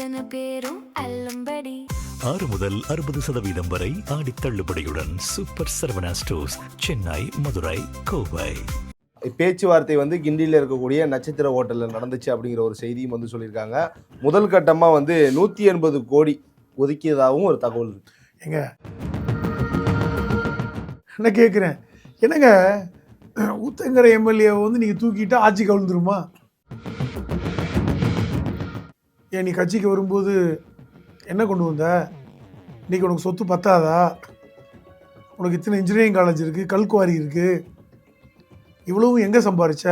அத்தனை பேரும் அல்லும்படி 6 முதல் 60% வரை ஆடி தள்ளுபடியுடன் சூப்பர் சரவணா ஸ்டோர்ஸ், சென்னை, மதுரை, கோவை. பேச்சுவார்த்தை வந்து கிண்டியில் இருக்கக்கூடிய நட்சத்திர ஹோட்டலில் நடந்துச்சு அப்படிங்கிற ஒரு செய்தியும் வந்து சொல்லியிருக்காங்க. முதல் கட்டமாக வந்து 180 கோடி ஒதுக்கியதாகவும் ஒரு தகவல் இருக்கு. எங்க என்ன கேட்குறேன், என்னங்க ஊத்தங்கரை எம்எல்ஏ வந்து நீங்கள் தூக்கிட்டா ஆட்சி கவிழ்ந்துருமா? ஏன் நீ கட்சிக்கு வரும்போது என்ன கொண்டு வந்த? இன்றைக்கி உனக்கு சொத்து பத்தாதா? உனக்கு இத்தனை இன்ஜினியரிங் காலேஜ் இருக்குது, கல்குவாரி இருக்குது, இவ்வளவும் எங்கே சம்பாரிச்ச?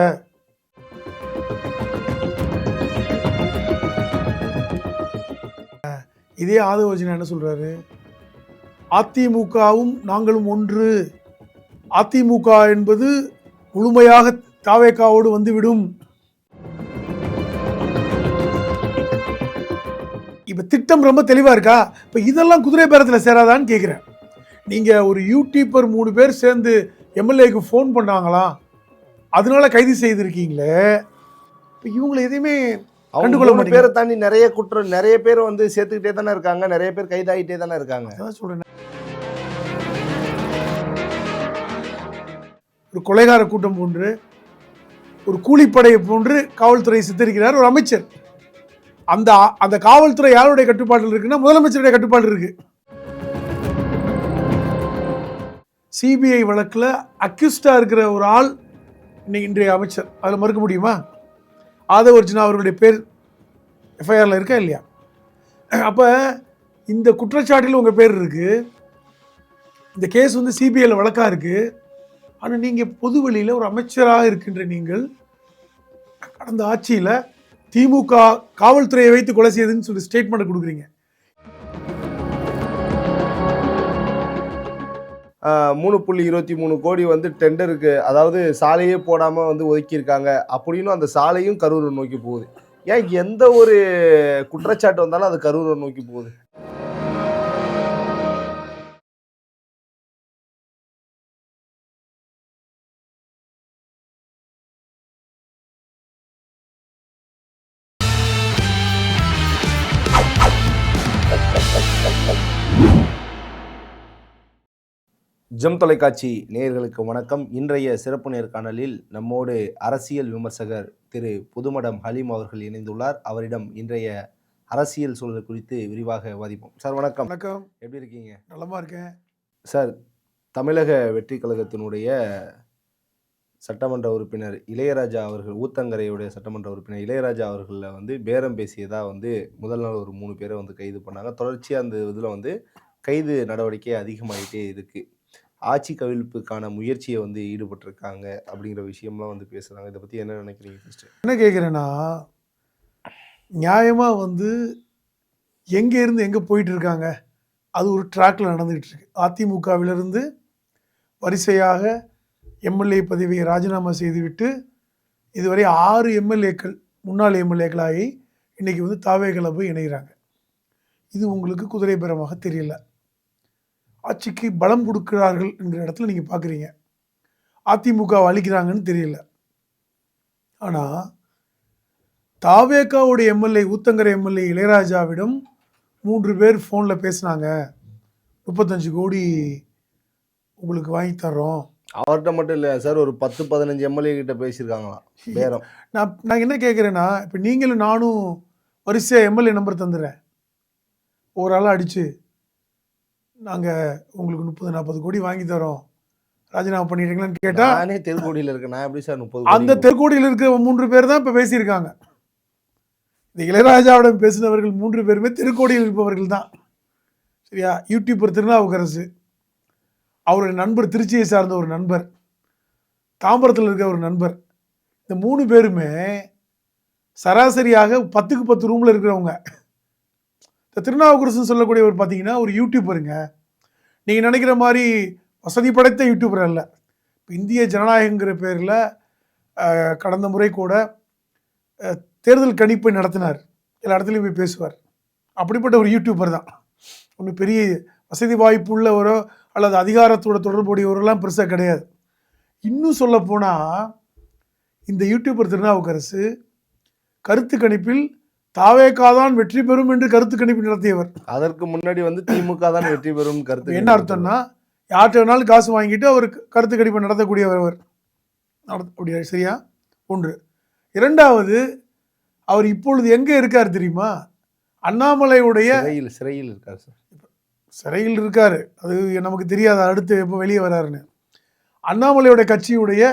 இதே ஆதவர்ஜனா என்ன சொல்கிறாரு, அதிமுகவும் நாங்களும் ஒன்று, அதிமுக என்பது முழுமையாக தாவேக்காவோடு வந்துவிடும். இப்போ திட்டம் ரொம்ப தெளிவாக இருக்கா? இப்போ இதெல்லாம் குதிரை பேரத்தில் சேராதான்னு கேட்குறேன். நீங்கள் ஒரு யூடியூபர் 3 பேர் சேர்ந்து எம்எல்ஏக்கு ஃபோன் பண்ணாங்களாம், அதனால கைது செய்திருக்கீங்களே. இப்போ இவங்களை எதையுமே கண்டுகொள்ள மாட்டேங்க. பேரை தாண்டி நிறைய பேர் வந்து சேர்த்துக்கிட்டே தானே இருக்காங்க, நிறைய பேர் கைதாகிட்டே தானே இருக்காங்க. அதான் சொல்கிறேன். ஒரு கொலைகார கூட்டம் போன்று, ஒரு கூலிப்படையை போன்று காவல்துறை சித்தரிக்கிறார் ஒரு அமைச்சர். அந்த காவல்துறை யாருடைய கட்டுப்பாட்டில் இருக்குன்னா முதலமைச்சருடைய கட்டுப்பாடு இருக்கு. சிபிஐ வழக்கில் அக்யூஸ்டா இருக்கிற ஒரு ஆள் இன்றைய அமைச்சர், அதில் மறுக்க முடியுமா? ஆதவர்ஜனா அவர்களுடைய பேர் எஃப்ஐஆரில் இருக்கா இல்லையா? அப்போ இந்த குற்றச்சாட்டில் உங்கள் பேர் இருக்கு, இந்த கேஸ் வந்து சிபிஐயில் வழக்காக இருக்கு. ஆனால் நீங்கள் பொது வெளியில் ஒரு அமைச்சராக இருக்கின்ற நீங்கள் கடந்த ஆட்சியில் திமுக காவல்துறையை வைத்து கொலை செய்யுதுன்னு சொல்லி ஸ்டேட்மெண்ட் கொடுக்குறீங்க. 3.23 கோடி வந்து டெண்டருக்கு, அதாவது சாலையே போடாமல் வந்து ஒதுக்கியிருக்காங்க அப்படின்னு அந்த சாலையும் கரூரை நோக்கி போகுது. ஏன் எந்த ஒரு குற்றச்சாட்டு வந்தாலும் அது கரூரை நோக்கி போகுது? ஜெம் தொலைக்காட்சி நேயர்களுக்கு வணக்கம். இன்றைய சிறப்பு நேர்காணலில் நம்மோடு அரசியல் விமர்சகர் திரு புதுமடம் ஹலீம் அவர்கள் இணைந்துள்ளார். அவரிடம் இன்றைய அரசியல் சூழல் குறித்து விரிவாக விவாதிப்போம். சார் வணக்கம். வணக்கம். எப்படி இருக்கீங்க? நலமா இருக்கேன் சார். தமிழக வெற்றி கழகத்தினுடைய சட்டமன்ற உறுப்பினர் இளையராஜா அவர்கள், ஊத்தங்கரையுடைய சட்டமன்ற உறுப்பினர் இளையராஜா அவர்களில் வந்து பேரம் பேசியதா வந்து முதல் நாள் ஒரு 3 பேரை வந்து கைது பண்ணாங்க. தொடர்ச்சியாக அந்த இதில் வந்து கைது நடவடிக்கை அதிகமாகிட்டே இருக்குது. ஆட்சி கவிழ்ப்புக்கான முயற்சியை வந்து ஈடுபட்டிருக்காங்க அப்படிங்கிற விஷயம்லாம் வந்து பேசுகிறாங்க. இதை பற்றி என்ன நினைக்கிறீங்க? ஃபஸ்ட்டு என்ன கேட்குறேன்னா, நியாயமாக வந்து எங்கேருந்து எங்கே போயிட்டு இருக்காங்க, அது ஒரு ட்ராக்கில் நடந்துகிட்டு இருக்கு. அதிமுகவிலிருந்து வரிசையாக எம்எல்ஏ பதவியை ராஜினாமா செய்துவிட்டு இதுவரை 6 எம்எல்ஏக்கள் முன்னாள் எம்எல்ஏக்களாகி இன்றைக்கி வந்து தாவேகளை போய் இணைகிறாங்க. இது உங்களுக்கு குதிரை பேரமாக தெரியல. ஆட்சிக்கு பலம் கொடுக்கிறார்கள் என்கிற இடத்துல நீங்கள் பார்க்குறீங்க. அதிமுக அழிக்கிறாங்கன்னு தெரியல. ஆனால் தாவேக்காவுடைய எம்எல்ஏ, ஊத்தங்கரை எம்எல்ஏ இளையராஜாவிடம் 3 பேர் ஃபோனில் பேசினாங்க, 35 கோடி உங்களுக்கு வாங்கி தர்றோம். அவர்கிட்ட மட்டும் இல்லை சார், ஒரு 10-15 எம்எல்ஏ கிட்ட பேசியிருக்காங்களாம் பேரம். நான் என்ன கேட்குறேன்னா, இப்போ நீங்களும் நானும் வரிசையாக எம்எல்ஏ நம்பர் தந்துடுறேன், ஒரு ஆளாக அடித்து நாங்கள் உங்களுக்கு 30-40 கோடி வாங்கி தரோம், ராஜினாமா பண்ணிடுறீங்களான்னு கேட்டால், நானே தெருக்கோடியில் இருக்கேன், நான் எப்படி சார் 30? அந்த தெருக்கோடியில் இருக்கிற 3 பேர் தான் இப்போ பேசியிருக்காங்க. இந்த இளையராஜாவிடம் பேசினவர்கள் 3 பேருமே தெருக்கோடியில் இருப்பவர்கள் தான். சரியா? யூடியூபர் திருநாவுக்கரசு, அவருடைய நண்பர் திருச்சியை சார்ந்த ஒரு நண்பர், தாம்பரத்தில் இருக்க ஒரு நண்பர், இந்த 3 பேருமே சராசரியாக 10க்கு 10 ரூமில் இருக்கிறவங்க. இந்த திருநாவுக்கரசு சொல்லக்கூடியவர் பார்த்தீங்கன்னா ஒரு யூடியூபருங்க. நீங்கள் நினைக்கிற மாதிரி வசதி படைத்த யூடியூபர் அல்ல. இப்போ இந்திய ஜனநாயகங்கிற பேரில் கடந்த முறை கூட தேர்தல் கணிப்பை நடத்தினார், எல்லா இடத்துலையும் போய் பேசுவார். அப்படிப்பட்ட ஒரு யூடியூபர் தான். ஒன்றும் பெரிய வசதி வாய்ப்பு உள்ளவரோ அல்லது அதிகாரத்தோட தொடர்புடையவரெல்லாம் பெருசாக கிடையாது. இன்னும் சொல்ல போனால் இந்த யூடியூபர் திருநாவுக்கரசு கருத்து கணிப்பில் தாவேகா தான் வெற்றி பெறும் என்று கருத்து கணிப்பு நடத்தியவர். அதற்கு முன்னாடி வந்து திமுக தான் வெற்றி பெறும் கருத்து என்ன அர்த்தம்னா, யார்கிட்ட வேணாலும் காசு வாங்கிட்டு அவர் கருத்து கணிப்பு நடத்தக்கூடியவர் அவர். அப்படியா? சரியா? ஒன்று. இரண்டாவது, அவர் இப்பொழுது எங்க இருக்கார் தெரியுமா? அண்ணாமலையுடைய சிறையில் இருக்கார் சார். சிறையில் இருக்காரு. அது நமக்கு தெரியாது அடுத்து எப்போ வெளியே வராருன்னு. அண்ணாமலையோட கட்சியுடைய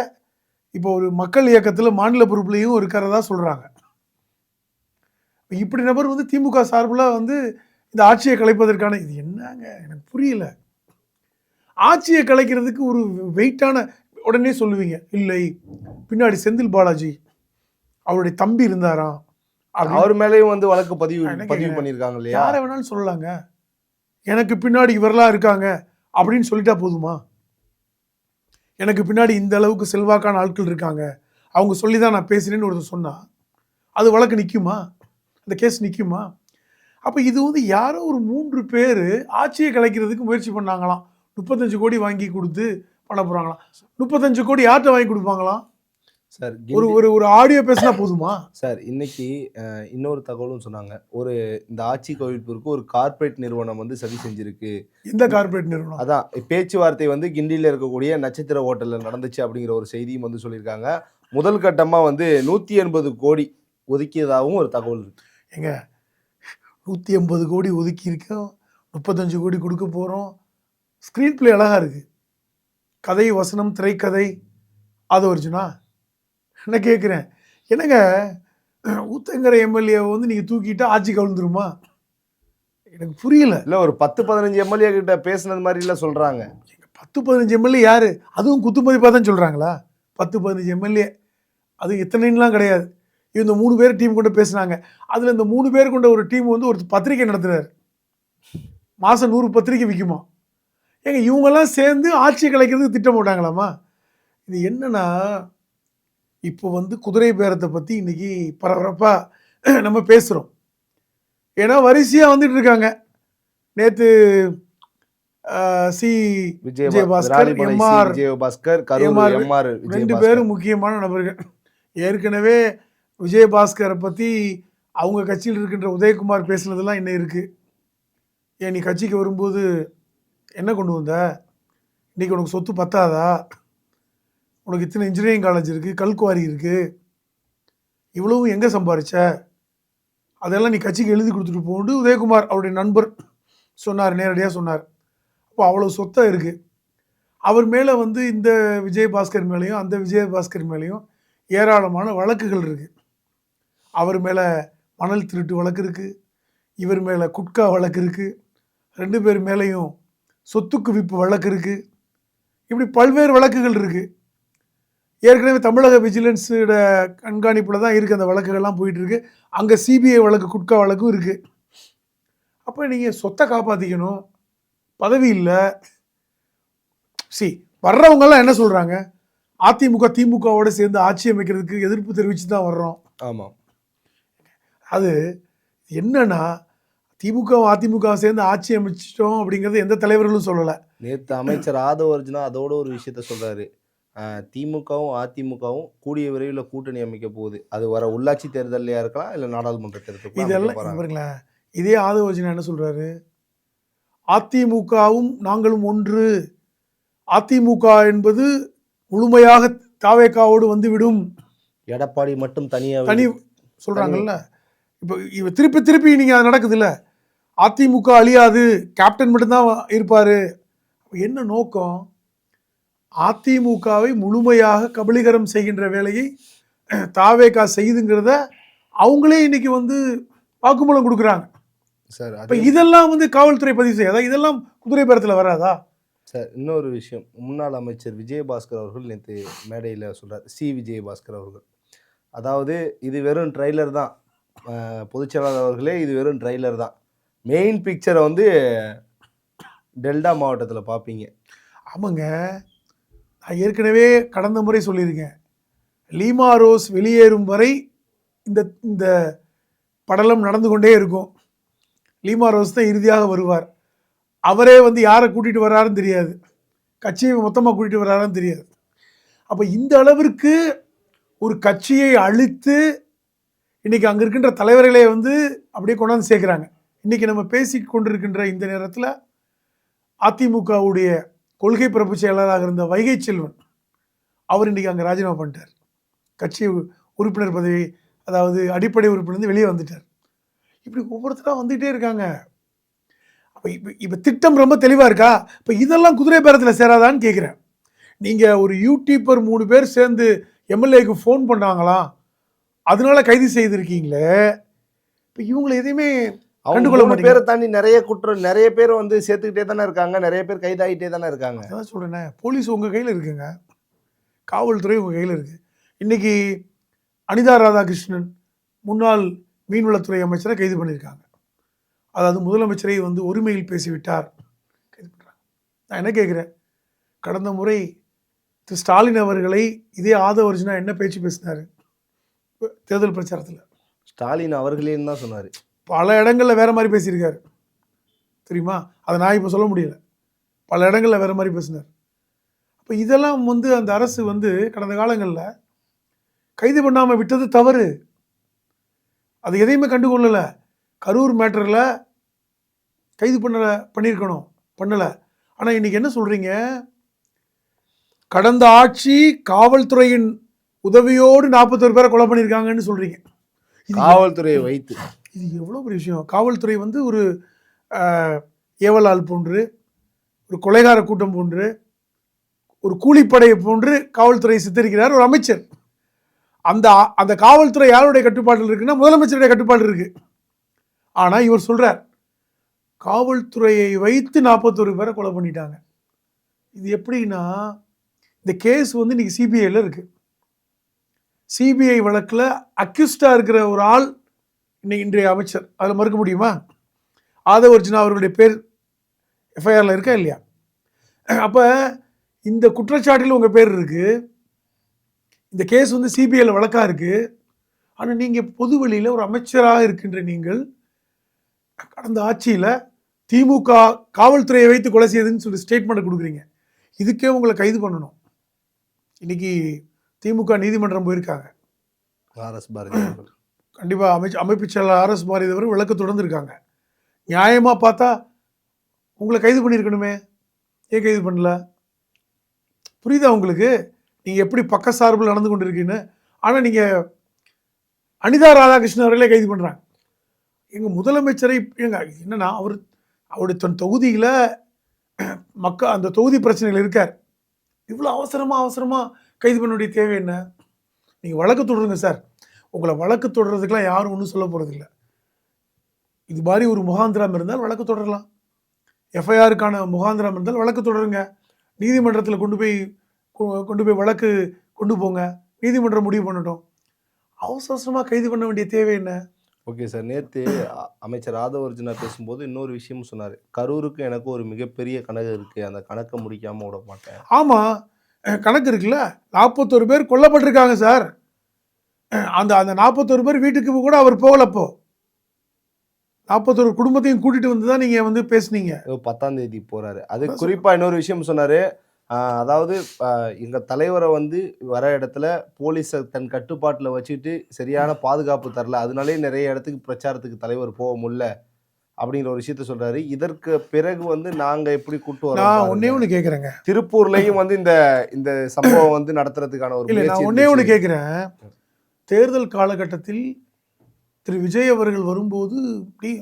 இப்போ ஒரு மக்கள் இயக்கத்தில் மாநில பொறுப்புலையும் இருக்கிறதா சொல்றாங்க. இப்படி நபர் வந்து திமுக சார்பில் வந்து இந்த ஆட்சியை கலைப்பதற்கான இது என்னங்க எனக்கு புரியல. ஆட்சியை கலைக்கிறதுக்கு ஒரு வெயிட்டான உடனே சொல்லுவீங்க, இல்லை பின்னாடி செந்தில் பாலாஜி அவருடைய தம்பி இருந்தாராம், அவர் மேலேயும் வந்து வழக்கு பதிவு பண்ணியிருக்காங்க இல்லையா? யாரை வேணாலும் சொல்லலாங்க. எனக்கு பின்னாடி இவரெல்லாம் இருக்காங்க அப்படின்னு சொல்லிட்டா போதுமா? எனக்கு பின்னாடி இந்த அளவுக்கு செல்வாக்கான ஆட்கள் இருக்காங்க, அவங்க சொல்லி தான் நான் பேசுறேன்னு ஒருத்தர் சொன்னா அது வழக்கு நிற்குமா? அந்த கேஸ் நிற்குமா? அப்போ இது வந்து யாரோ ஒரு 3 பேர் ஆட்சியை கலைக்கிறதுக்கு முயற்சி பண்ணாங்களாம். 35 கோடி வாங்கி கொடுத்து பண்ண போகிறாங்களாம். 35 கோடி யார்கிட்ட வாங்கி கொடுப்பாங்களாம் சார்? ஒரு ஆடியோ பேசினா போதுமா சார்? இன்னைக்கு இன்னொரு தகவலும் சொன்னாங்க, இந்த ஆட்சி கவிழ்ப்பிற்கு ஒரு கார்ப்பரேட் நிறுவனம் வந்து சதி செஞ்சிருக்கு. இந்த கார்ப்பரேட் நிறுவனம் அதான் பேச்சுவார்த்தை வந்து கிண்டியில் இருக்கக்கூடிய நட்சத்திர ஹோட்டலில் நடந்துச்சு அப்படிங்கிற ஒரு செய்தியும் வந்து சொல்லியிருக்காங்க. முதல் கட்டமாக வந்து 180 கோடி ஒதுக்கியதாகவும் ஒரு தகவல் இருக்கு. எங்க 180 கோடி ஒதுக்கி இருக்கோம், 35 கோடி கொடுக்க போகிறோம். ஸ்க்ரீன் பிளே அழகாக இருக்குது, கதை வசனம் திரைக்கதை அது ஒரிஜினா. என்ன கேட்குறேன், என்னங்க ஊத்தங்கரை எம்எல்ஏவை வந்து நீங்கள் தூக்கிட்டா ஆட்சி கவிழ்ந்துருமா? எனக்கு புரியல. இல்லை ஒரு 10-15 எம்எல்ஏ கிட்ட பேசுனது மாதிரிலாம் சொல்கிறாங்க. 10-15 எம்எல்ஏ யார்? அதுவும் குத்துமதிப்பாக தான் சொல்கிறாங்களா? 10-15 எம்எல்ஏ அது எத்தனைலாம் கிடையாது. இந்த 3 பேர் டீம் கொண்டு பேசுனாங்க. அதில் இந்த 3 பேர் கொண்ட ஒரு டீம் வந்து ஒரு பத்திரிகை நடத்துகிறார். மாதம் 100 பத்திரிகை விற்குமா? ஏங்க இவங்கெல்லாம் சேர்ந்து ஆட்சியை கலைக்கிறதுக்கு திட்டம் போட்டாங்களாமா? இது என்னன்னா, இப்போ வந்து குதிரை பேரத்தை பற்றி இன்னைக்கு பரபரப்பாக நம்ம பேசுகிறோம். ஏன்னா வரிசையாக வந்துட்டு இருக்காங்க. நேற்று விஜயபாஸ்கர், விஜயபாஸ்கர் 2 பேரும் முக்கியமான நபர்கள். ஏற்கனவே விஜயபாஸ்கரை பற்றி அவங்க கட்சியில் இருக்கின்ற உதயகுமார் பேசுனதெல்லாம் இன்னும் இருக்குது. ஏன் நீ கட்சிக்கு வரும்போது என்ன கொண்டு வந்த? இன்றைக்கி உனக்கு சொத்து பத்தாதா? உனக்கு இத்தனை இன்ஜினியரிங் காலேஜ் இருக்குது, கல்குவாரி இருக்குது, இவ்வளவும் எங்கே சம்பாரிச்ச? அதெல்லாம் நீ கட்சிக்கு எழுதி கொடுத்துட்டு போட்டு உதயகுமார் அவருடைய நண்பர் சொன்னார், நேரடியாக சொன்னார். அப்போ அவ்வளோ சொத்தாக இருக்குது. அவர் மேலே வந்து இந்த விஜயபாஸ்கர் மேலேயும் அந்த விஜயபாஸ்கர் மேலேயும் ஏராளமான வழக்குகள் இருக்குது. அவர் மேலே மணல் திருட்டு வழக்கு இருக்குது, இவர் மேலே குட்கா வழக்கு இருக்குது, 2 பேர் மேலேயும் சொத்து குவிப்பு வழக்கு இருக்குது. இப்படி பல்வேறு வழக்குகள் இருக்குது. ஏற்கனவே தமிழக விஜிலன்ஸோட கண்காணிப்பில் தான் இருக்குது அந்த வழக்குகள்லாம் போயிட்டுருக்கு. அங்கே சிபிஐ வழக்கு, குட்கா வழக்கும் இருக்குது. அப்போ நீங்கள் சொத்தை காப்பாற்றிக்கணும், பதவி இல்லை. வர்றவங்கெல்லாம் என்ன சொல்கிறாங்க? அதிமுக திமுகவோட சேர்ந்து ஆட்சி அமைக்கிறதுக்கு எதிர்ப்பு தெரிவித்து தான் வர்றோம். ஆமாம். அது என்னன்னா, திமுக அதிமுக சேர்ந்து ஆட்சி அமைச்சிட்டோம் அப்படிங்கிறது எந்த தலைவர்களும் சொல்லலை. நேற்று அமைச்சர் ஆதவர்ஜுனா அதோட ஒரு விஷயத்த சொல்கிறாரு, திமுகவும் அதிமுகவும் கூடிய விரைவில் கூட்டணி அமைக்க போகுது. அது வர உள்ளாட்சி தேர்தலையா இருக்கலாம், இல்லை நாடாளுமன்ற தேர்தல். இதெல்லாம் பாருங்களேன். இதே ஆதவர்ஜுனா என்ன சொல்கிறாரு? அதிமுகவும் நாங்களும் ஒன்று, அதிமுக என்பது முழுமையாக தாவேகாவோடு வந்துவிடும், எடப்பாடி மட்டும் தனி சொல்கிறாங்கல்ல. இப்போ திருப்பி நீங்கள் அது நடக்குது இல்லை, அதிமுக அழியாது, கேப்டன் மட்டும்தான் இருப்பார். என்ன நோக்கம்? அதிமுகவை முழுமையாக கபலீகரம் செய்கின்ற வேலையை தாவேகா செய்துங்கிறத அவங்களே இன்னைக்கு வந்து வாக்குமூலம் கொடுக்குறாங்க சார். இப்போ இதெல்லாம் வந்து காவல்துறை பதிவு செய்யாதா? இதெல்லாம் குதிரை பேரத்தில் வராதா சார்? இன்னொரு விஷயம், முன்னாள் அமைச்சர் விஜயபாஸ்கர் அவர்கள் நேற்று மேடையில் சொல்கிறார், விஜயபாஸ்கர் அவர்கள், அதாவது இது வெறும் ட்ரெய்லர் தான், பொதுச்செயலாளர் அவர்களே இது வெறும் ட்ரெய்லர் தான், மெயின் பிக்சரை வந்து டெல்டா மாவட்டத்தில் பார்ப்பீங்க. ஆமாங்க, நான் ஏற்கனவே கடந்த முறை சொல்லியிருக்கேன், லீமா ரோஸ் வெளியேறும் வரை இந்த படலம் நடந்து கொண்டே இருக்கும். லீமா ரோஸ் தான் இறுதியாக வருவார். அவரே வந்து யாரை கூட்டிகிட்டு வர்றாருன்னு தெரியாது, கட்சியை மொத்தமாக கூட்டிகிட்டு வர்றாருன்னு தெரியாது. அப்போ இந்த அளவிற்கு ஒரு கட்சியை அழித்து இன்னைக்கு அங்கே இருக்கின்ற தலைவர்களே வந்து அப்படியே கொண்டாந்து சேர்க்குறாங்க. இன்னைக்கு நம்ம பேசி கொண்டிருக்கின்ற இந்த நேரத்தில் அதிமுகவுடைய கொள்கை பரப்பு செயலாளராக இருந்த வைகை செல்வன் அவர் இன்னைக்கு அங்கே ராஜினாமா பண்ணிட்டார். கட்சி உறுப்பினர் பதவி, அதாவது அடிப்படை உறுப்பினர் வெளியே வந்துட்டார். இப்படி ஒவ்வொருத்தராக வந்துகிட்டே இருக்காங்க. அப்போ இப்போ திட்டம் ரொம்ப தெளிவாக இருக்கா? இப்போ இதெல்லாம் குதிரை பேரத்தில் சேராதான்னு கேட்குறேன். நீங்கள் ஒரு யூடியூபர் 3 பேர் சேர்ந்து எம்எல்ஏக்கு ஃபோன் பண்ணாங்களாம், அதனால கைது செய்திருக்கீங்களே, இப்போ இவங்களை எதையுமே கண்டுகொள்ள அவங்க 3 பேரை மாட்டேங்க. தாண்டி நிறைய பேர் வந்து சேர்த்துக்கிட்டே தானே இருக்காங்க, நிறைய பேர் கைதாகிட்டே தானே இருக்காங்க. அதான் சொல்கிறேனே, போலீஸ் உங்கள் கையில் இருக்குங்க, காவல்துறை உங்கள் கையில் இருக்குது. இன்னைக்கு அனிதா ராதாகிருஷ்ணன் முன்னாள் மீன்வளத்துறை அமைச்சரை கைது பண்ணியிருக்காங்க. அதாவது முதலமைச்சரை வந்து ஒருமையில் பேசிவிட்டார், கைது பண்ணுறாங்க. நான் என்ன கேட்குறேன், கடந்த முறை திரு ஸ்டாலின் அவர்களை இதே ஆதவர்ஜுனா என்ன பேச்சு பேசினார் தேர்தல் பிரச்சாரத்தில்? ஸ்டாலின் அவர்களேன்னு தான் சொன்னார். பல இடங்களில் வேறு மாதிரி பேசியிருக்காரு தெரியுமா? அதை நான் இப்போ சொல்ல முடியல. பல இடங்களில் வேறு மாதிரி பேசினார். அப்போ இதெல்லாம் வந்து அந்த அரசு வந்து கடந்த காலங்களில் கைது பண்ணாமல் விட்டது தவறு. அது எதையுமே கண்டுகொள்ளலை. கரூர் மேட்டரில் கைது பண்ணியிருக்கணும், பண்ணலை. ஆனால் இன்றைக்கி என்ன சொல்கிறீங்க, கடந்த ஆட்சி காவல்துறையின் உதவியோடு 41 பேரை கொலை பண்ணியிருக்காங்கன்னு சொல்கிறீங்க. காவல்துறையை வைத்து இது எவ்வளோ பெரிய விஷயம். காவல்துறை வந்து ஒரு ஏவலால் போன்று, ஒரு கொலைகார கூட்டம் போன்று, ஒரு கூலிப்படையை போன்று காவல்துறையை சித்தரிக்கிறார் ஒரு அமைச்சர். அந்த அந்த காவல்துறை யாருடைய கட்டுப்பாட்டில் இருக்குன்னா முதலமைச்சருடைய கட்டுப்பாடு இருக்கு. ஆனால் இவர் சொல்றார் காவல்துறையை வைத்து 41 பேரை கொலை பண்ணிட்டாங்க. இது எப்படின்னா, இந்த கேஸ் வந்து இன்னைக்கு சிபிஐல இருக்கு. சிபிஐ வழக்கில் அக்யூஸ்டா இருக்கிற ஒரு ஆள் இன்னைக்கு இன்றைய அமைச்சர், அதில் மறுக்க முடியுமா? ஆதவர்ஜுனா அவர்களுடைய பேர் எஃப்ஐஆரில் இருக்கா இல்லையா? அப்போ இந்த குற்றச்சாட்டில் உங்கள் பேர் இருக்கு, இந்த கேஸ் வந்து சிபிஐல வழக்காக இருக்கு. ஆனால் நீங்கள் பொது வெளியில் ஒரு அமைச்சராக இருக்கின்ற நீங்கள் கடந்த ஆட்சியில் திமுக காவல்துறையை வைத்து கொலை செய்யுதுன்னு சொல்லி ஸ்டேட்மெண்ட் கொடுக்குறீங்க. இதுக்கே உங்களை கைது பண்ணணும். இன்னைக்கு திமுக நீதிமன்றம் போயிருக்காங்க. ஆர்எஸ் பாரதி கண்டிப்பாக அமைப்பு செயலாளர் ஆர்எஸ் பாரதி அவர் விளக்கு தொடர்ந்து இருக்காங்க. நியாயமாக பார்த்தா உங்களை கைது பண்ணியிருக்கணுமே, ஏன் கைது பண்ணல? புரியுதா உங்களுக்கு நீங்கள் எப்படி பக்க சார்பில் நடந்து கொண்டு இருக்கீங்கன்னு? ஆனால் நீங்கள் அனிதா ராதாகிருஷ்ணன் அவர்களே கைது பண்ணுறாங்க. எங்கள் முதலமைச்சரை என்னன்னா அவருடைய தன் தொகுதியில் அந்த தொகுதி பிரச்சனைகள் இருக்கார். இவ்வளோ அவசரமாக கைது பண்ண வேண்டிய தேவை என்ன? நீங்கள் வழக்கு தொடருங்க சார். உங்களை வழக்கு தொடர்றதுக்கெலாம் யாரும் ஒன்றும் சொல்ல போகிறதில்ல. இது மாதிரி ஒரு முகாந்திரம் இருந்தால் வழக்கு தொடரலாம். எஃப்ஐஆருக்கான முகாந்திரம் இருந்தால் வழக்கு தொடருங்க. நீதிமன்றத்தில் கொண்டு போய் வழக்கு கொண்டு போங்க, நீதிமன்றம் முடிவு பண்ணட்டும். அவசரமாக கைது பண்ண வேண்டிய தேவை என்ன? ஓகே சார், நேற்று அமைச்சர் ஆதவர்ஜுனா பேசும்போது இன்னொரு விஷயமும் சொன்னார். கரூருக்கு எனக்கு ஒரு மிகப்பெரிய கணக்கு இருக்குது, அந்த கணக்கை முடிக்காமல் விட மாட்டேன். ஆமாம், கணக்கு இருக்குல்ல. 41 பேர் கொல்லப்பட்டிருக்காங்க சார். அந்த 41 பேர் வீட்டுக்கு கூட அவர் போகலப்போ. 41 குடும்பத்தையும் கூட்டிட்டு வந்து தான் நீங்கள் வந்து பேசுனீங்க. 10ஆம் தேதி போகிறாரு. அது குறிப்பாக இன்னொரு விஷயம் சொன்னார். அதாவது எங்கள் தலைவரை வந்து வர இடத்துல போலீஸை தன் கட்டுப்பாட்டில் வச்சுட்டு சரியான பாதுகாப்பு தரல, அதனாலே நிறைய இடத்துக்கு பிரச்சாரத்துக்கு தலைவர் போக முடியல அப்படிங்கிற ஒரு விஷயத்த சொல்றாரு. இதற்கு பிறகு வந்து நாங்க எப்படி கூட்டு வரோம்? நான் ஒன்னே ஒன்று கேட்குறேங்க, திருப்பூர்லையும் வந்து இந்த சம்பவம் வந்து நடத்துறதுக்கான ஒரு இல்லை, நான் ஒன்னே ஒன்று கேட்குறேன். தேர்தல் காலகட்டத்தில் திரு விஜய் அவர்கள் வரும்போது இப்படி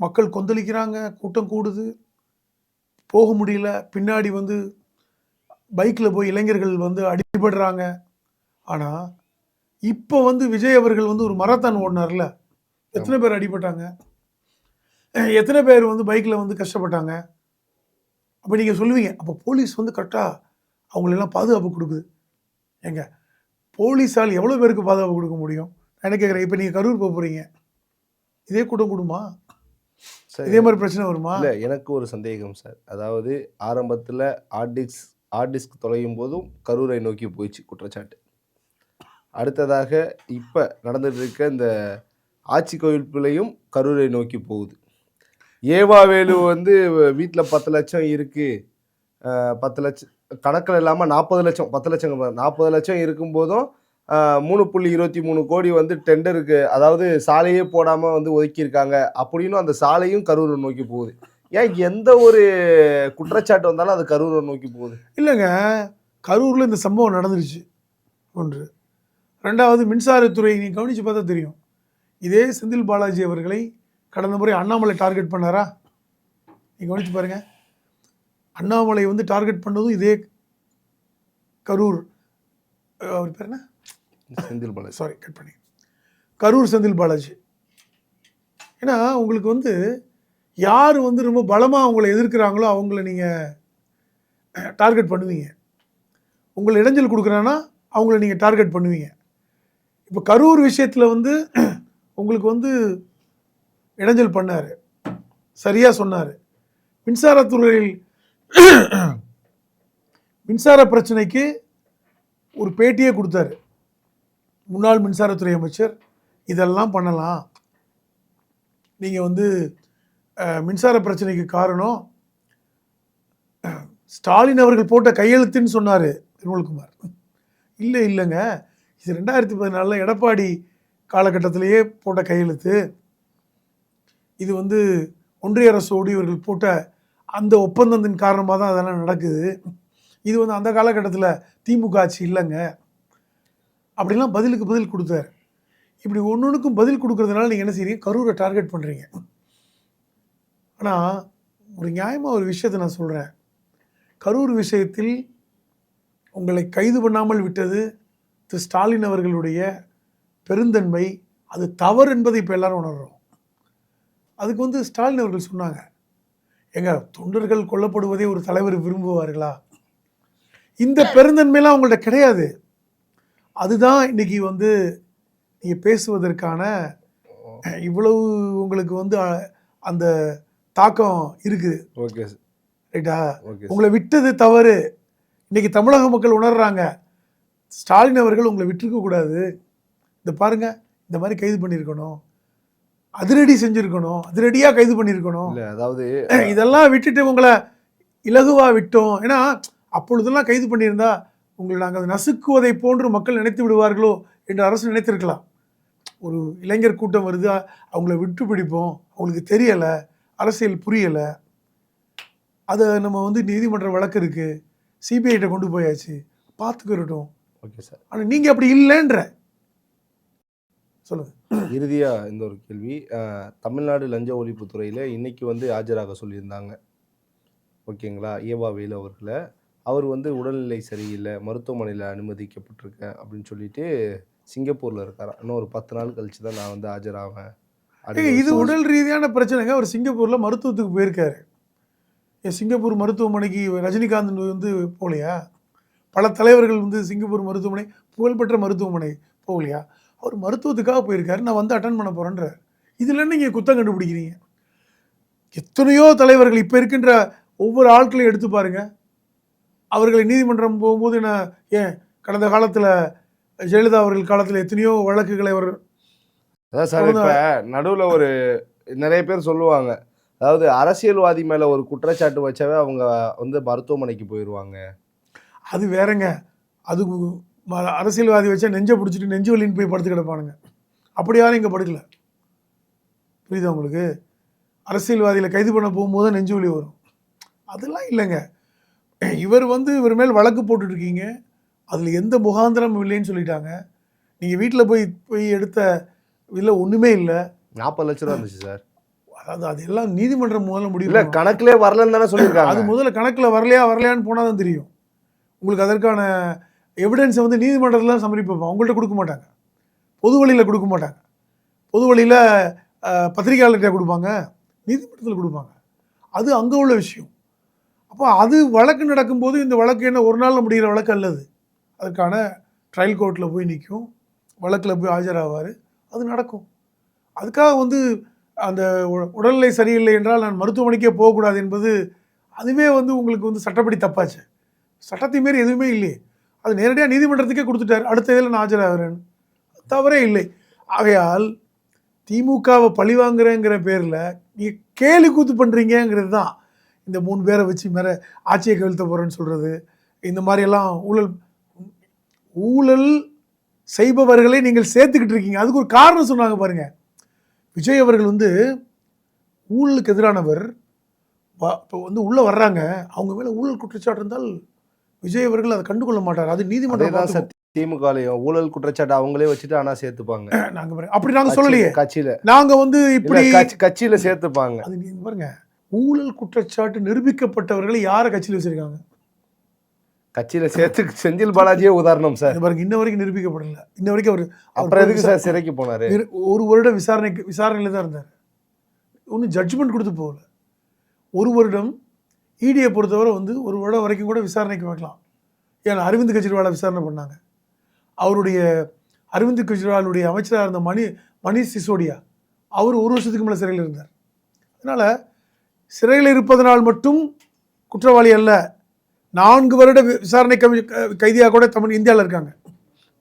மக்கள் கொந்தளிக்கிறாங்க, கூட்டம் கூடுது, போக முடியல, பின்னாடி வந்து பைக்கில் போய் இளைஞர்கள் வந்து அடிபடுறாங்க. ஆனால் இப்போ வந்து விஜய் அவர்கள் வந்து ஒரு மராத்தான் ஓடினார்ல, எத்தனை பேர் அடிபட்டாங்க, எத்தனை பேர் வந்து பைக்கில் வந்து கஷ்டப்பட்டாங்க? அப்போ நீங்கள் சொல்லுவீங்க, அப்போ போலீஸ் வந்து கரெக்டாக அவங்களெல்லாம் பாதுகாப்பு கொடுக்குது. ஏங்க, போலீஸால் எவ்வளோ பேருக்கு பாதுகாப்பு கொடுக்க முடியும்? நான் என்ன கேட்குறேன், இப்போ நீங்கள் கரூர் போக போகிறீங்க, இதே கூட்டம் கூடுமா? இதே மாதிரி பிரச்சனை வருமா? இல்லை, எனக்கு ஒரு சந்தேகம் சார். அதாவது ஆரம்பத்தில் ஹார்ட் டிஸ்க் தொலையும் போதும் கரூரை நோக்கி போயிடுச்சு குற்றச்சாட்டு. அடுத்ததாக இப்போ நடந்துட்டு இருக்க இந்த ஆட்சி கோயில்பிள்ளையும் கரூரை நோக்கி போகுது. ஏவாவேலு வந்து வீட்டில் 10 லட்சம் இருக்குது, 10 லட்சம் கணக்கில் இல்லாமல் 40 லட்சம், 10 லட்சம் 40 லட்சம் இருக்கும்போதும் 3.23 கோடி வந்து டெண்டருக்கு, அதாவது சாலையே போடாம வந்து ஒதுக்கியிருக்காங்க அப்படின்னு அந்த சாலையும் கரூரை நோக்கி போகுது. ஏன் எந்த ஒரு குற்றச்சாட்டு வந்தாலும் அது கரூரை நோக்கி போகுது? இல்லைங்க, கரூரில் இந்த சம்பவம் நடந்துருச்சு ஒன்று. ரெண்டாவது, மின்சாரத்துறை நீங்கள் கவனித்து பார்த்தா தெரியும். இதே செந்தில் பாலாஜி அவர்களை கடந்த முறை அண்ணாமலை டார்கெட் பண்ணாரா? நீங்கள் கவனித்து பாருங்கள். அண்ணாமலை வந்து டார்கெட் பண்ணதும் இதே கரூர், அவர் பேர் என்ன, செந்தில் பாலாஜி, சாரி கட் பண்ணி, கரூர் செந்தில் பாலாஜி. ஏன்னா உங்களுக்கு வந்து யார் வந்து ரொம்ப பலமாக அவங்கள எதிர்க்கிறாங்களோ அவங்கள நீங்கள் டார்கெட் பண்ணுவீங்க. உங்களை இடைஞ்சல் கொடுக்குறான்னா அவங்கள நீங்கள் டார்கெட் பண்ணுவீங்க. இப்போ கரூர் விஷயத்தில் வந்து உங்களுக்கு வந்து இடைஞ்சல் பண்ணார், சரியாக சொன்னார். மின்சாரத்துறையில் மின்சார பிரச்சனைக்கு ஒரு பேட்டியே கொடுத்தாரு முன்னாள் மின்சாரத்துறை அமைச்சர். இதெல்லாம் பண்ணலாம், நீங்கள் வந்து மின்சார பிரச்சனைக்கு காரணம் ஸ்டாலின் அவர்கள் போட்ட கையெழுத்துன்னு சொன்னார் நிர்மல்குமார். இல்லைங்க, இது 2014 எடப்பாடி காலகட்டத்திலேயே போட்ட கையெழுத்து. இது வந்து ஒன்றிய அரசோடு இவர்கள் போட்ட அந்த ஒப்பந்தத்தின் காரணமாக தான் அதெல்லாம் நடக்குது. இது வந்து அந்த காலகட்டத்தில் திமுக ஆட்சி இல்லைங்க அப்படிலாம் பதிலுக்கு பதில் கொடுத்தாரு. இப்படி ஒன்றுக்கும் பதில் கொடுக்கறதுனால நீங்கள் என்ன செய்றீங்க, கரூரை டார்கெட் பண்ணுறீங்க. ஆனால் ஒரு நியாயமாக ஒரு விஷயத்தை நான் சொல்கிறேன். கரூர் விஷயத்தில் உங்களை கைது பண்ணாமல் விட்டது திரு ஸ்டாலின் அவர்களுடைய பெருந்தன்மை, அது தவறு என்பதை இப்போ எல்லாரும் உணர்றோம். அதுக்கு வந்து ஸ்டாலின் அவர்கள் சொன்னாங்க, எங்க தொண்டர்கள் கொல்லப்படுவதே ஒரு தலைவர் விரும்புவார்களா? இந்த பெருந்தன்மையெல்லாம் அவங்கள்ட்ட கிடையாது. அதுதான் இன்னைக்கு வந்து நீங்கள் பேசுவதற்கான இவ்வளவு உங்களுக்கு வந்து அந்த தாக்கம் இருக்குது. ஓகே ரைட்டா? உங்களை விட்டது தவறு. இன்னைக்கு தமிழக மக்கள் உணர்றாங்க. ஸ்டாலின் அவர்கள் உங்களை விட்டுருக்க கூடாது. இந்த பாருங்க, இந்த மாதிரி கைது பண்ணியிருக்கணும், அதிரடி செஞ்சுருக்கணும், அதிரடியாக கைது பண்ணியிருக்கணும். இல்லை, அதாவது இதெல்லாம் விட்டுட்டு உங்களை இலகுவாக விட்டோம். ஏன்னா அப்பொழுதெல்லாம் கைது பண்ணியிருந்தா உங்களை நாங்கள் நசுக்குவதை போன்று மக்கள் நினைத்து விடுவார்களோ என்று அரசு நினைத்திருக்கலாம். ஒரு இளைஞர் கூட்டம் வருது, அவங்கள விட்டு பிடிப்போம், அவங்களுக்கு தெரியலை, அரசியல் புரியலை, அதை நம்ம வந்து நீதிமன்ற வழக்கு இருக்குது, சிபிஐட்ட கொண்டு போயாச்சு, பார்த்துக்கிறட்டும். Okay sir. ஆனால் நீங்கள் அப்படி இல்லைன்ற சொல்லுங்க. இறுதியாக இந்த ஒரு கேள்வி, தமிழ்நாடு லஞ்ச ஒழிப்புத்துறையில் இன்னைக்கு வந்து ஆஜராக சொல்லியிருந்தாங்க, ஓகேங்களா, ஏவா வேலு அவர்களை. அவர் வந்து உடல்நிலை சரியில்லை, மருத்துவமனையில் அனுமதிக்கப்பட்டிருக்கேன் அப்படின்னு சொல்லிட்டு சிங்கப்பூரில் இருக்கார். இன்னும் ஒரு 10 நாள் கழிச்சு தான் நான் வந்து ஆஜராவேன். இது உடல் ரீதியான பிரச்சனைங்க. அவர் சிங்கப்பூரில் மருத்துவத்துக்கு போயிருக்காரு. சிங்கப்பூர் மருத்துவமனைக்கு ரஜினிகாந்த் வந்து போகலையா? பல தலைவர்கள் வந்து சிங்கப்பூர் மருத்துவமனை, புகழ்பெற்ற மருத்துவமனை போகலையா? அவர் மருத்துவத்துக்காக போயிருக்காரு, நான் வந்து அட்டன் பண்ண போகிறேன்றார். இதில் நீங்கள் குத்தம் கண்டுபிடிக்கிறீங்க. எத்தனையோ தலைவர்கள் இப்போ இருக்கின்ற ஒவ்வொரு ஆட்களையும் எடுத்து பாருங்க. அவர்களை நீதிமன்றம் போகும்போது ஏன் கடந்த காலத்தில் ஜெயலலிதா அவர்கள் காலத்தில் எத்தனையோ வழக்குகளை அவர் அதான் சார். இப்போ நடுவில் ஒரு நிறைய பேர் சொல்லுவாங்க, அதாவது அரசியல்வாதி மேலே ஒரு குற்றச்சாட்டு வச்சாவே அவங்க வந்து மருத்துவமனைக்கு போயிடுவாங்க. அது வேறங்க. அது அரசியல்வாதி வச்சா நெஞ்சை பிடிச்சிட்டு நெஞ்சு வலின்னு போய் படுத்து கிடப்பானுங்க. அப்படி யாரும் இங்கே படுக்கல. புரியுதா உங்களுக்கு? அரசியல்வாதியில் கைது பண்ண போகும்போது நெஞ்சு வலி வரும். அதெல்லாம் இல்லைங்க. இவர் வந்து இவர் மேல் வழக்கு போட்டுட்ருக்கீங்க, அதில் எந்த முகாந்திரமும் இல்லைன்னு சொல்லிட்டாங்க. நீங்கள் வீட்டில் போய் எடுத்த இல்லை, ஒன்றுமே இல்லை. 40 லட்சம் தான் இருந்துச்சு சார். அதாவது அது எல்லாம் நீதிமன்றம் முதல்ல முடியும். இல்லை, கணக்கிலே வரலன்னு தானே சொல்லியிருக்காங்க. அது முதல்ல கணக்கில் வரலையான்னு போனால் தான் தெரியும் உங்களுக்கு. அதற்கான எவிடன்ஸை வந்து நீதிமன்றத்தில் சமர்ப்பிப்பாங்க, அவங்கள்ட்ட கொடுக்க மாட்டாங்க, பொது வழியில் கொடுக்க மாட்டாங்க. பொது வழியில் பத்திரிகையாளர்கிட்ட கொடுப்பாங்க, நீதிமன்றத்தில் கொடுப்பாங்க. அது அங்கே உள்ள விஷயம். அப்போ அது வழக்கு நடக்கும்போது இந்த வழக்கு என்ன ஒரு நாளில் முடிகிற வழக்கு அல்லது. அதுக்கான ட்ரையல் கோர்ட்டில் போய் நிற்கும், வழக்கில் போய் ஆஜராவார், அது நடக்கும். அதுக்காக வந்து அந்த உடல்நிலை சரியில்லை என்றால் நான் மருத்துவமனைக்கே போகக்கூடாது என்பது அதுவே வந்து உங்களுக்கு வந்து சட்டப்படி தப்பாச்சு. சட்டத்தை மாரி எதுவுமே இல்லையே. அது நேரடியாக நீதிமன்றத்துக்கே கொடுத்துட்டார், அடுத்த இதில் நான் ஆஜராகிறேன்னு. தவறே இல்லை. ஆகையால் திமுகவை பழிவாங்குறேங்கிற பேரில் நீங்கள் கேலி கூத்து பண்ணுறீங்கிறது தான் இந்த 3 பேரை வச்சு மேலே ஆட்சியை கவிழ்த்த போகிறேன்னு சொல்கிறது. இந்த மாதிரியெல்லாம் ஊழல் செய்பவர்களை நீங்கள் சேர்த்துக்கிட்டு இருக்கீங்க. அதுக்கு ஒரு காரணம் சொன்னாங்க பாருங்க. விஜய் அவர்கள் வந்து ஊழலுக்கு எதிரானவர். இப்போ வந்து உள்ளே வர்றாங்க, அவங்க மேலே ஊழல் குற்றச்சாட்டு இருந்தால் விஜய் அவர்கள் அதை கண்டுகொள்ள மாட்டார். அது நீதிமன்றம். திமுகலையும் ஊழல் குற்றச்சாட்டு அவங்களே வச்சுட்டு ஆனா சேர்த்துப்பாங்க. அப்படி நாங்க சொல்லலையே. கட்சியில நாங்க வந்து இப்படி கட்சியில சேர்த்துப்பாங்க. அது நீங்க பாருங்க, ஊழல் குற்றச்சாட்டு நிரூபிக்கப்பட்டவர்களை யார கட்சியில் வச்சிருக்காங்க? கட்சியில சேர்த்து செந்தில் பாலாஜியே உதாரணம் சார். பாருங்க, இன்ன வரைக்கும் நிரூபிக்கப்படல. இன்ன வரைக்கும் அவர் அப்புறம் எதுக்கு சார் சிறைக்கு போனாரு? ஒரு வருடம் விசாரணையில தான் இருந்தார். ஒன்றும் ஜட்ஜ்மெண்ட் கொடுத்து போகல. ஒரு வருடம். இடியை பொறுத்தவரை வந்து ஒரு வருடம் வரைக்கும் கூட விசாரணைக்கு வைக்கலாம். ஏன்னா அரவிந்த் கெஜ்ரிவாலை விசாரணை பண்ணாங்க. அவருடைய அரவிந்த் கெஜ்ரிவாலுடைய அமைச்சராக இருந்த மணீஷ் சிசோடியா அவர் 1 வருஷத்துக்கு மேலே சிறையில் இருந்தார். அதனால் சிறையில் இருப்பதனால் மட்டும் குற்றவாளி அல்ல. 4 வருட விசாரணை கைதியாக கூட இந்தியாவில் இருக்காங்க.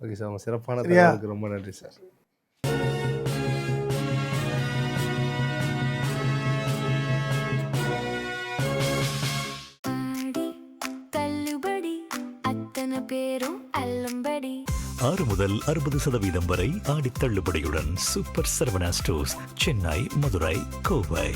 ஓகே சார், சிறப்பான தகவலுக்கு ரொம்ப நன்றி சார். பேரும் அல்லும்படி 6 முதல் 60% வரை ஆடி தள்ளுபடியுடன் சூப்பர் சரவணா ஸ்டோர்ஸ், சென்னை, மதுரை, கோவை.